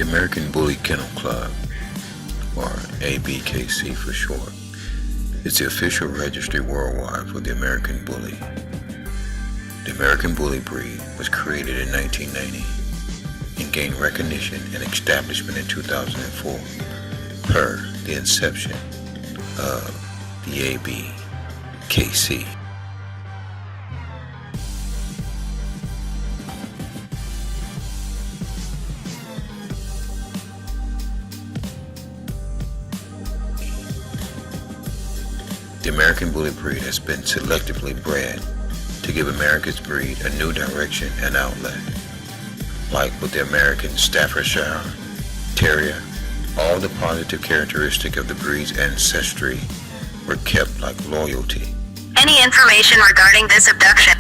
The American Bully Kennel Club, or Abkc for short, is the official registry worldwide for the American Bully. The American Bully breed was created in 1990 and gained recognition and establishment in 2004 per the inception of the Abkc. The American Bully breed has been selectively bred to give America's breed a new direction and outlet. Like with the American Staffordshire Terrier, all the positive characteristics of the breed's ancestry were kept like loyalty. Any information regarding this abduction?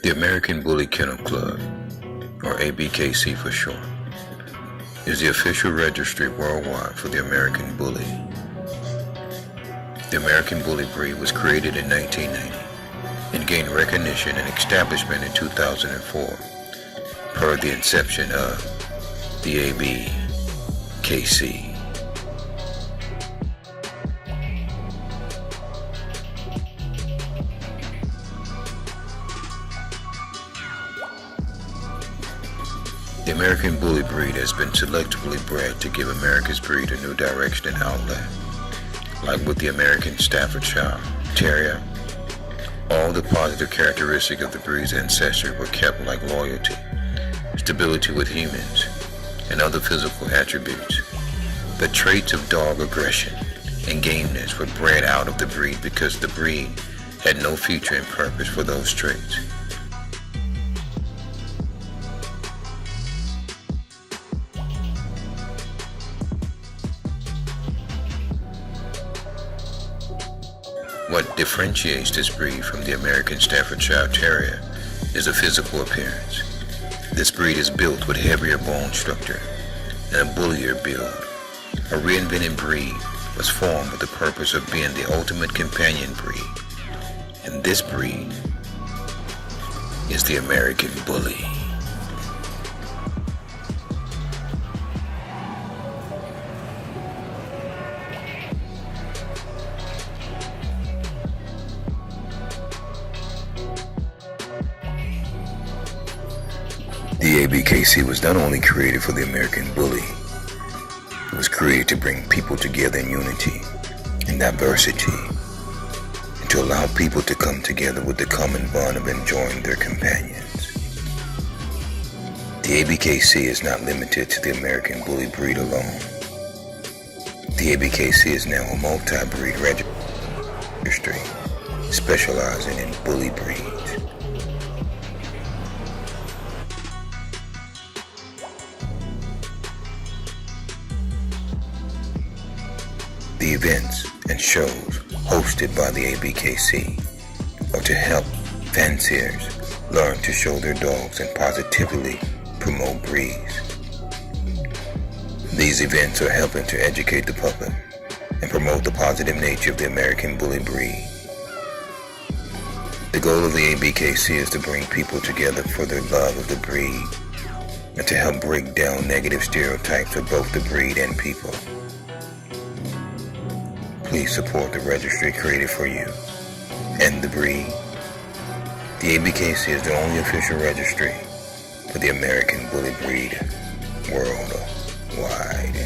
The American Bully Kennel Club, or Abkc for short, is the official registry worldwide for the American Bully. The American Bully breed was created in 1990 and gained recognition and establishment in 2004 per the inception of the Abkc. The American Bully breed has been selectively bred to give America's breed a new direction and outlet. Like with the American Staffordshire Terrier, all the positive characteristics of the breed's ancestry were kept like loyalty, stability with humans, and other physical attributes. The traits of dog aggression and gameness were bred out of the breed because the breed had no future and purpose for those traits. What differentiates this breed from the American Staffordshire Terrier is the physical appearance. This breed is built with heavier bone structure and a bullier build. A reinvented breed was formed with the purpose of being the ultimate companion breed, and this breed is the American Bully. The Abkc was not only created for the American Bully, it was created to bring people together in unity and diversity, and to allow people to come together with the common bond of enjoying their companions. The Abkc is not limited to the American Bully breed alone. The Abkc is now a multi-breed registry specializing in bully breeds. The events and shows hosted by the Abkc are to help fanciers learn to show their dogs and positively promote breeds. These events are helping to educate the public and promote the positive nature of the American Bully breed. The goal of the Abkc is to bring people together for their love of the breed and to help break down negative stereotypes of both the breed and people. Please support the registry created for you and the breed. The Abkc is the only official registry for the American Bully breed worldwide.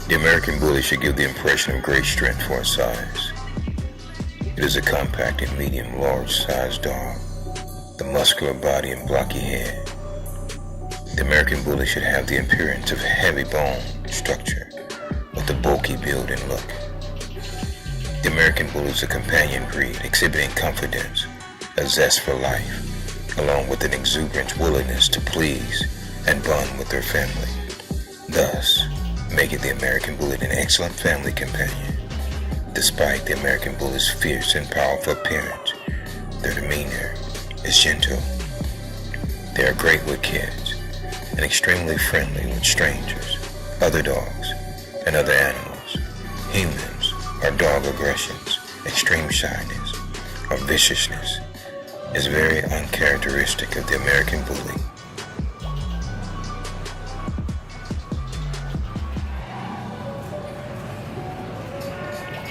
The American Bully should give the impression of great strength for its size. It is a compact and medium-large sized dog, the muscular body and blocky head. The American Bully should have the appearance of heavy bone structure with a bulky build and look. The American Bully is a companion breed exhibiting confidence, a zest for life, along with an exuberant willingness to please and bond with their family. Thus, making the American Bully an excellent family companion. Despite the American Bully's fierce and powerful appearance, their demeanor is gentle. They are great with kids and extremely friendly with strangers, other dogs, and other animals, humans, or dog aggressions, extreme shyness, or viciousness is very uncharacteristic of the American Bully.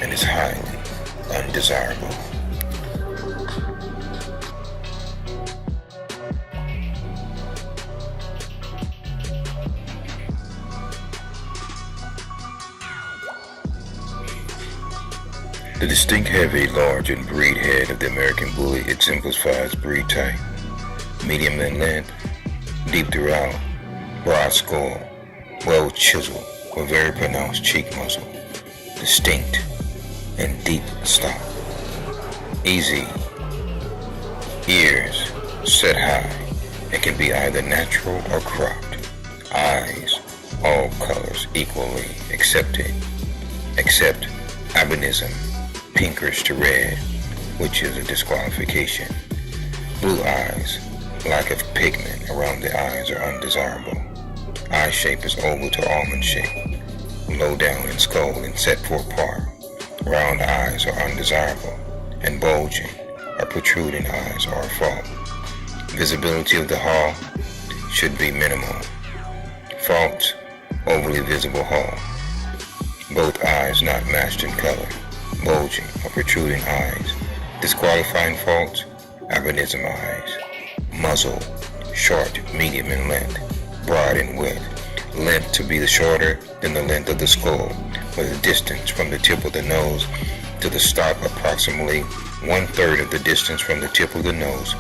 And is highly undesirable. The distinct heavy, large, and breed head of the American Bully exemplifies breed type. Medium in length, deep throughout, broad skull, well chiseled with very pronounced cheek muscle, distinct and deep stop. Easy ears set high and can be either natural or cropped. Eyes, all colors equally accepted, except albinism, pinkish to red, which is a disqualification. Blue eyes, lack of pigment around the eyes are undesirable. Eye shape is oval to almond shape, low down in skull and set for apart. Round eyes are undesirable, and bulging or protruding eyes are a fault. Visibility of the haw should be minimal. Faults, overly visible haw. Both eyes not matched in color, bulging or protruding eyes. Disqualifying faults, albinism eyes. Muzzle, short, medium in length, broad in width. Length to be shorter than the length of the skull, with a distance from the tip of the nose to the stop approximately 1/3 of the distance from the tip of the nose.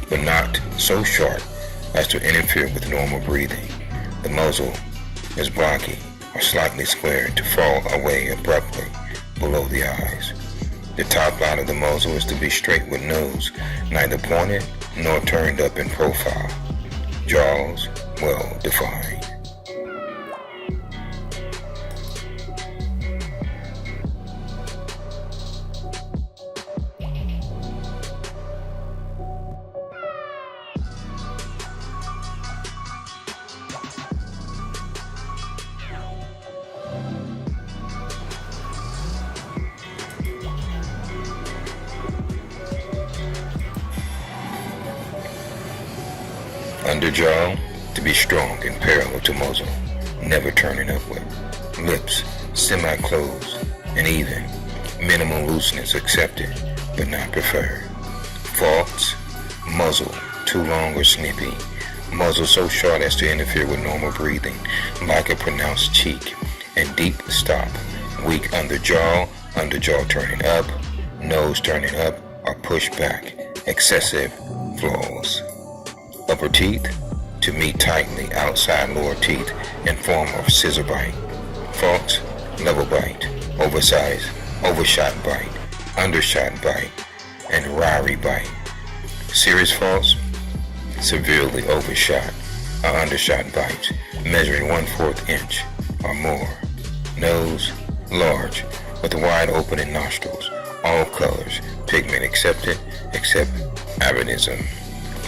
But not so short as to interfere with normal breathing. The muzzle is blocky or slightly squared to fall away abruptly below the eyes. The top line of the muzzle is to be straight with nose, neither pointed nor turned up in profile. Jaws well defined. Underjaw to be strong and parallel to muzzle, never turning upward. Lips semi-closed and even. Minimal looseness accepted, but not preferred. Faults, muzzle too long or snippy. Muzzle so short as to interfere with normal breathing. Lack of pronounced cheek and deep stop. Weak underjaw turning up, nose turning up or pushed back. Excessive flaws. Upper teeth to meet tightly outside lower teeth in form of scissor bite. Faults, level bite, oversized, overshot bite, undershot bite, and wiry bite. Serious faults, severely overshot or undershot bites, measuring 1/4 inch or more. Nose, large, with wide opening nostrils, all colors, pigment accepted, except albinism,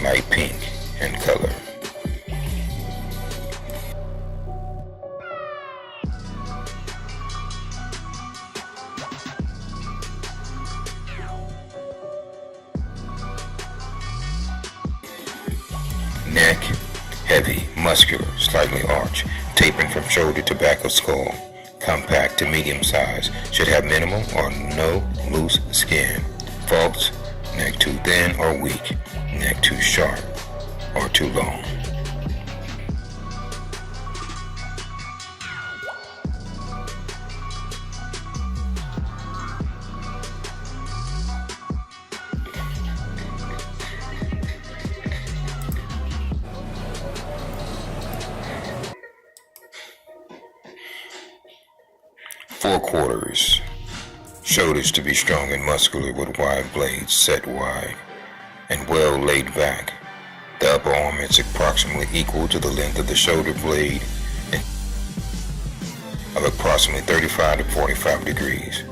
light pink in color. Neck, heavy, muscular, slightly arched, tapering from shoulder to back of skull, compact to medium size, should have minimal or no loose skin. Faults, neck too thin or weak, neck too sharp or too long. Forequarters. Shoulders to be strong and muscular with wide blades set wide and well laid back. The upper arm is approximately equal to the length of the shoulder blade of approximately 35 to 45 degrees.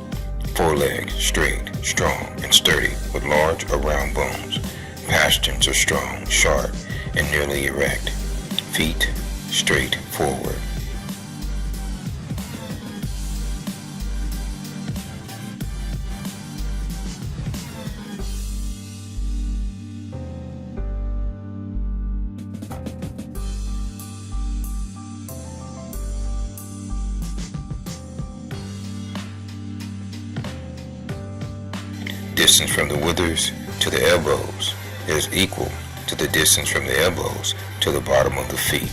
Forelegs straight, strong, and sturdy with large or round bones. Pasterns are strong, sharp, and nearly erect. Feet straight forward. Distance from the withers to the elbows is equal to the distance from the elbows to the bottom of the feet.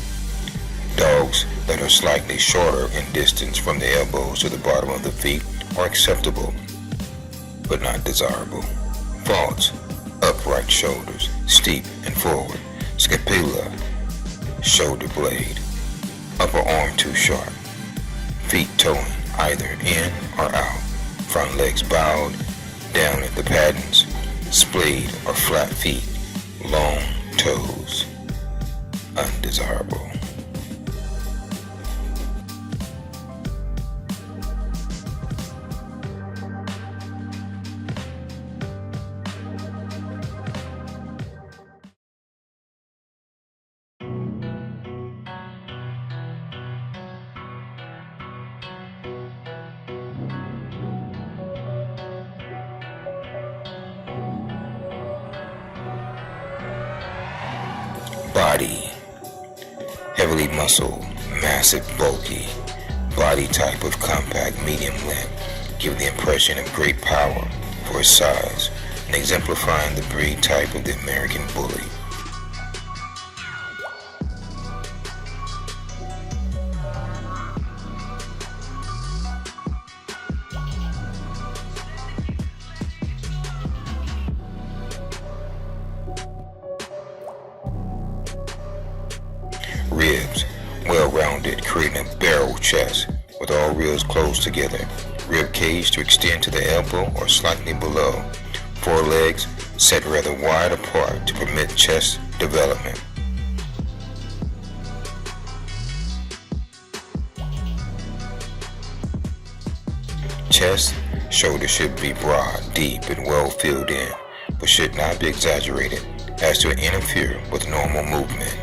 Dogs that are slightly shorter in distance from the elbows to the bottom of the feet are acceptable, but not desirable. Faults: upright shoulders, steep and forward, scapula, shoulder blade, upper arm too sharp, feet toeing either in or out, front legs bowed down at the paddings, splayed or flat feet, long toes, undesirable. Body: heavily muscled, massive, bulky, body type of compact medium length, give the impression of great power for its size and exemplifying the breed type of the American Bully. Ribs: well-rounded, creating a barrel chest with all ribs close together. Rib cage to extend to the elbow or slightly below. Forelegs set rather wide apart to permit chest development. Chest: shoulders should be broad, deep, and well filled in, but should not be exaggerated as to interfere with normal movement.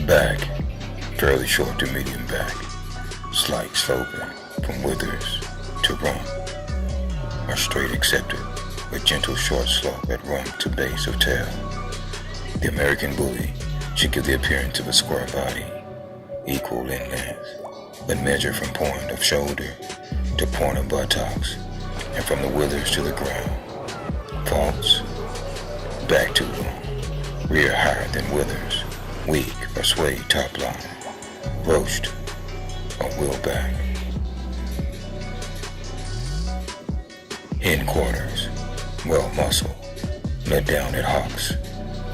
Back: fairly short to medium back, slight sloping from withers to rump, or straight accepted, with gentle short slope at rump to base of tail. The American Bully should give the appearance of a square body, equal in length, but measure from point of shoulder to point of buttocks, and from the withers to the ground. Faults: back too long, rear higher than withers, weak or swayed top line, roached or wheel back. Hindquarters: well muscled, let down at hocks,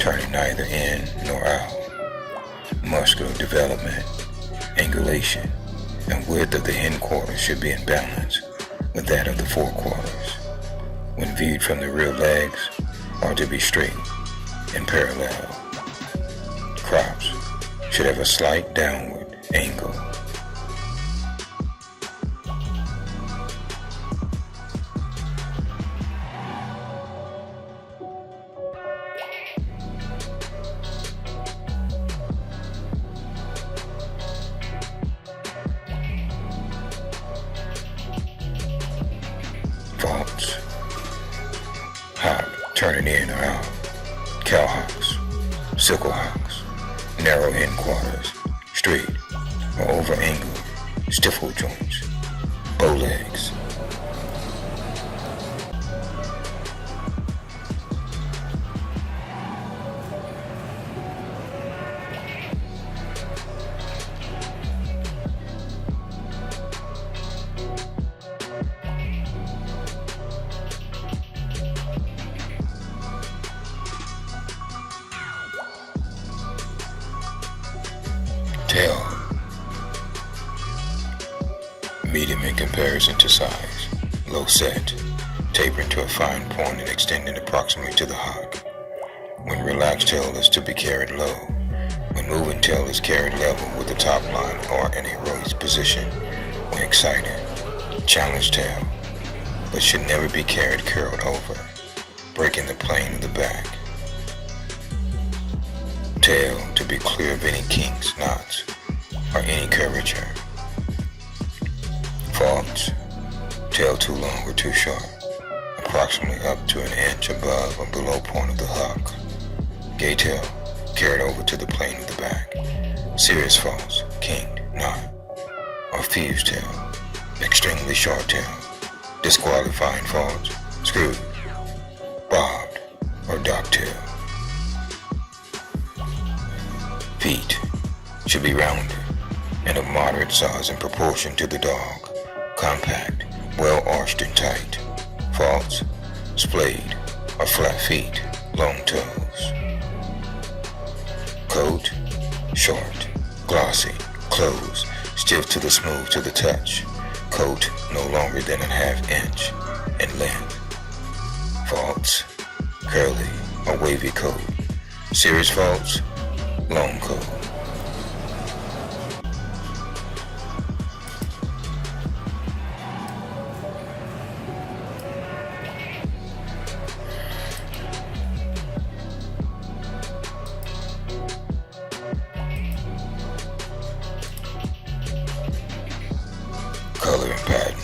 turning neither in nor out. Muscular development, angulation, and width of the hindquarters should be in balance with that of the forequarters. When viewed from the rear legs, are to be straight and parallel. Crops should have a slight downward angle. Faults: hop, turning in or out, cowhocks, sickle hocks, narrow hindquarters, straight or over angled, stifle joints, bow legs. Tail, medium in comparison to size, low set, tapering to a fine point and extending approximately to the hock. When relaxed tail is to be carried low. When moving tail is carried level with the top line or in a raised position. When excited, challenge tail, but should never be carried curled over, breaking the plane of the back. Tail to be clear of any kinks, knots, or any curvature. Faults, tail too long or too short, approximately up to an inch above or below point of the hook. Gay tail, carried over to the plane of the back. Serious faults, kinked, knot, or fused tail. Extremely short tail, disqualifying faults, screwed, bobbed, or dock tail. Feet should be rounded and of moderate size in proportion to the dog, compact, well arched and tight. Faults, splayed or flat feet, long toes. Coat, short, glossy, closed, stiff to the smooth to the touch. Coat no longer than a ½ inch in length. Faults, curly or wavy coat. Serious faults, long coat. Color and pattern.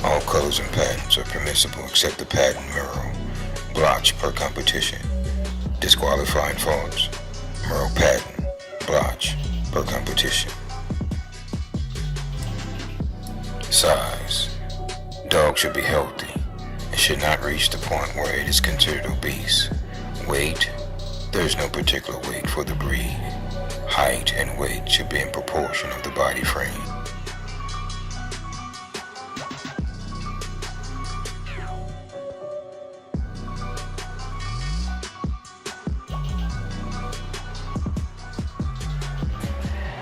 All colors and patterns are permissible except the pattern merle, blotch per competition. Disqualifying faults, merle pattern, blotch per competition. Size. Dog should be healthy and should not reach the point where it is considered obese. Weight. There is no particular weight for the breed. Height and weight should be in proportion of the body frame.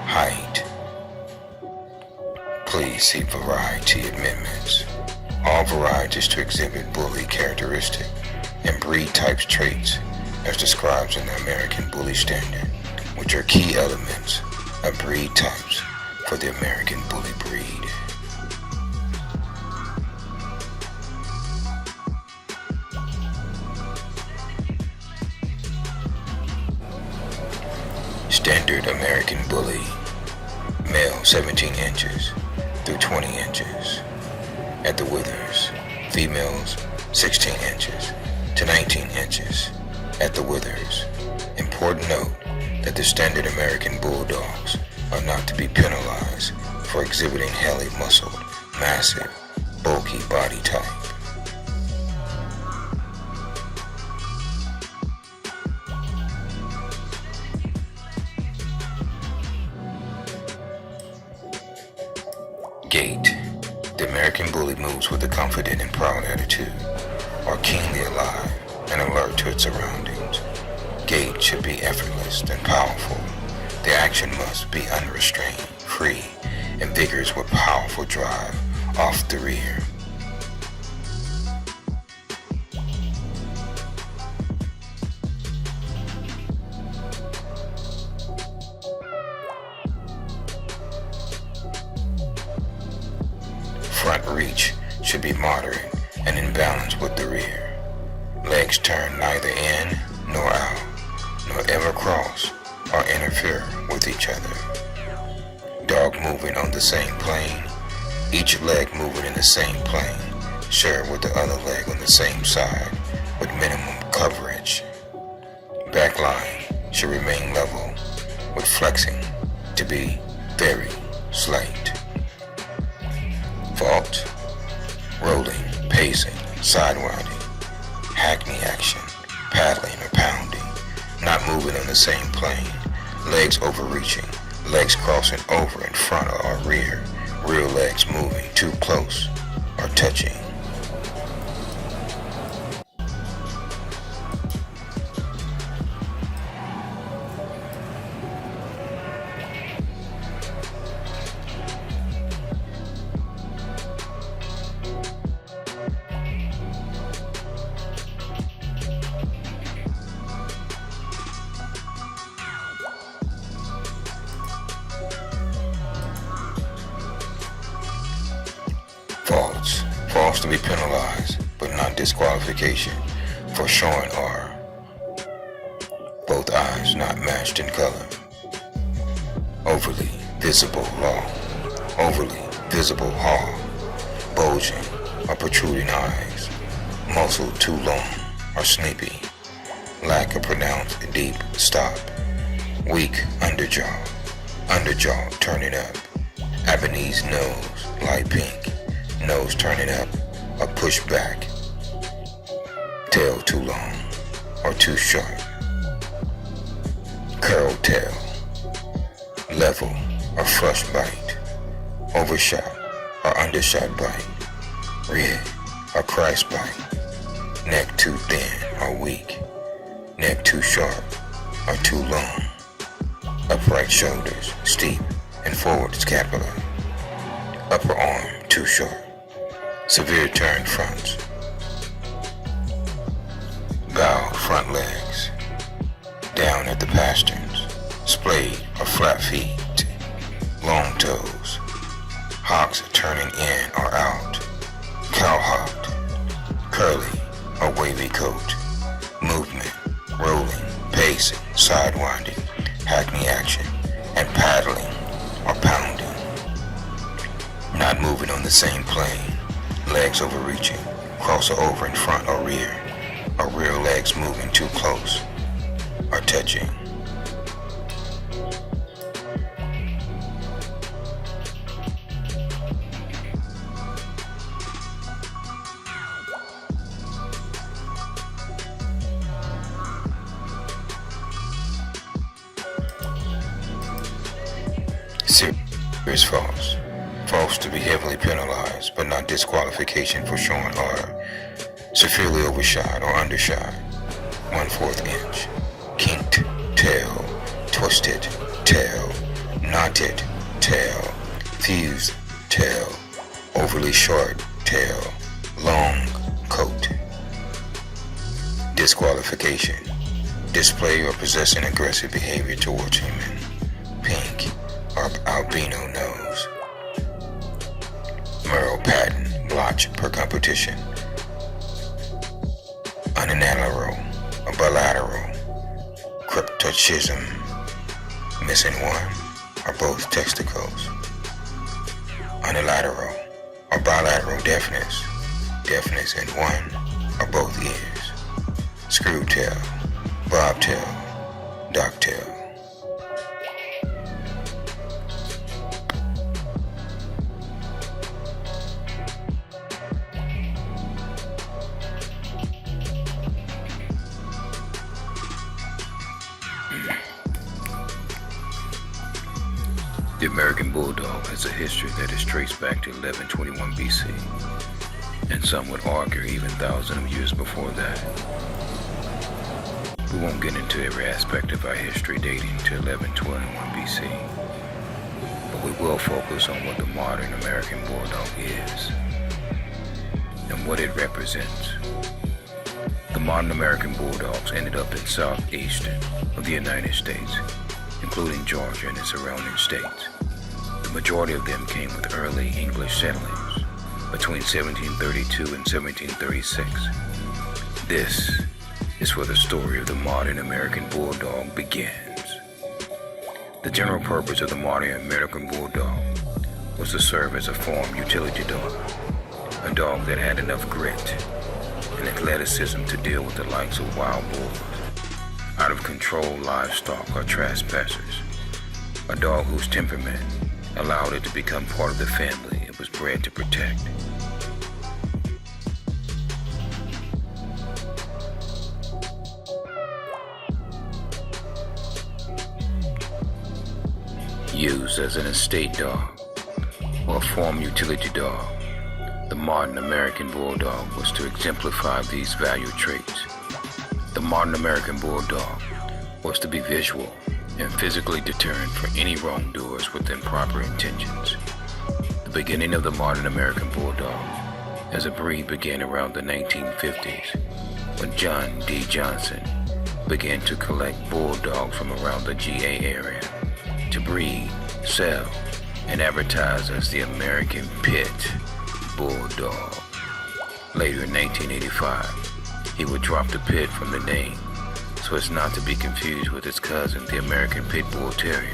Height. Please see variety amendments. All varieties to exhibit bully characteristic and breed types traits as described in the American Bully Standard, which are key elements of breed types for the American Bully breed. Standard American Bully, male 17 inches through 20 inches at the withers, females 16 inches to 19 inches at the withers. Important note that the Standard American Bulldogs are not to be penalized for exhibiting highly muscled, massive, bulky body type. Gait. The American Bully moves with a confident and proud attitude, or keenly alive and alert to its surroundings. Gait should be effortless and powerful. The action must be unrestrained, free, and vigorous with powerful drive off the rear. Front reach should be moderate and in balance with the rear. Legs turn neither in nor out, nor ever cross or interfere with each other. Dog moving on the same plane, each leg moving in the same plane, shared with the other leg on the same side with minimum coverage. Back line should remain level with flexing to be very slight. Vault, rolling, pacing, sidewinding, hackney action, paddling or pounding, not moving on the same plane, legs overreaching, legs crossing over in front or rear, rear legs moving too close or touching. Faults to be penalized, but not disqualification for showing are both eyes not matched in color. Overly visible long, overly visible haw, bulging or protruding eyes, muscle too long or sleepy, lack of pronounced deep stop, weak underjaw turning up, Ebony's nose light pink, nose turning up or pushed back, tail too long or too short, curled tail, level or flush bite, overshot or undershot bite, red or Christ bite, neck too thin or weak, neck too sharp or too long, upright shoulders, steep and forward scapula, upper arm too short, severe turn fronts, bowed front legs, down at the pasterns, splayed or flat feet, long toes, hocks turning in or out, cowhocked, curly or wavy coat, movement, rolling, pacing, sidewinding, hackney action, and paddling or pounding, not moving on the same plane, legs overreaching, crosser over in front or rear legs moving too close or touching. Serious faults. Faults to be heavily penalized, but not disqualification for showing are severely overshot or undershot, 1/4 inch, kinked tail, twisted tail, knotted tail, fused tail, overly short tail, long coat. Disqualification, display or possessing aggressive behavior towards human, pink or albino nose, Merle pattern, blotch per competition, unilateral or bilateral, cryptocism, missing one or both testicles, unilateral or bilateral deafness, deafness in one or both ears, screw tail, bobtail, docktail. The American Bulldog has a history that is traced back to 1121 BC, and some would argue even thousands of years before that. We won't get into every aspect of our history dating to 1121 BC, but we will focus on what the modern American Bulldog is and what it represents. The modern American Bulldogs ended up in southeast of the United States, including Georgia and its surrounding states. The majority of them came with early English settlers between 1732 and 1736. This is where the story of the modern American Bulldog begins. The general purpose of the modern American Bulldog was to serve as a farm utility dog, a dog that had enough grit and athleticism to deal with the likes of wild bulls, out-of-control livestock or trespassers, a dog whose temperament allowed it to become part of the family it was bred to protect. Used as an estate dog or a farm utility dog, the modern American Bulldog was to exemplify these value traits. The modern American Bulldog was to be visual and physically deterrent for any wrongdoers with improper intentions. The beginning of the modern American Bulldog as a breed began around the 1950s when John D. Johnson began to collect bulldogs from around the GA area to breed, sell, and advertise as the American Pit Bulldog. Later in 1985, he would drop the pit from the name so as not to be confused with its cousin, the American Pit Bull Terrier.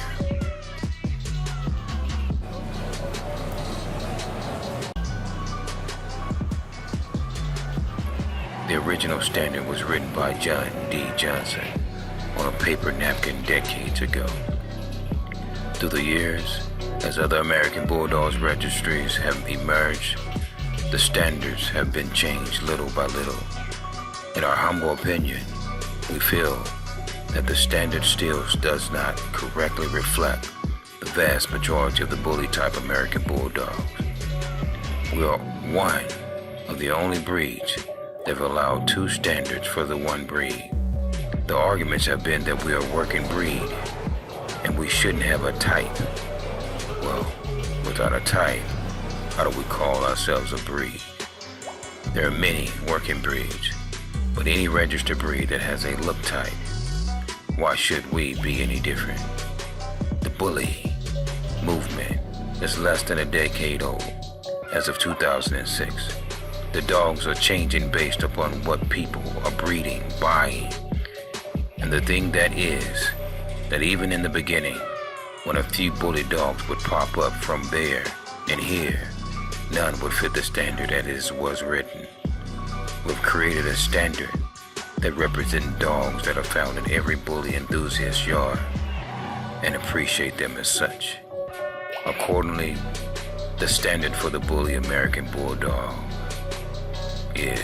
The original standard was written by John D. Johnson on a paper napkin decades ago. Through the years, as other American Bulldogs registries have emerged, the standards have been changed little by little. In our humble opinion, we feel that the standard still does not correctly reflect the vast majority of the bully-type American Bulldogs. We are one of the only breeds that have allowed two standards for the one breed. The arguments have been that we are a working breed and we shouldn't have a type. Well, without a type, how do we call ourselves a breed? There are many working breeds, but any registered breed that has a look type, why should we be any different? The bully movement is less than a decade old. As of 2006, the dogs are changing based upon what people are breeding, buying. And the thing that is, that even in the beginning, when a few bully dogs would pop up from there and here, none would fit the standard as was written. We've created a standard that represents dogs that are found in every bully enthusiast's yard and appreciate them as such. Accordingly, the standard for the bully American Bulldog is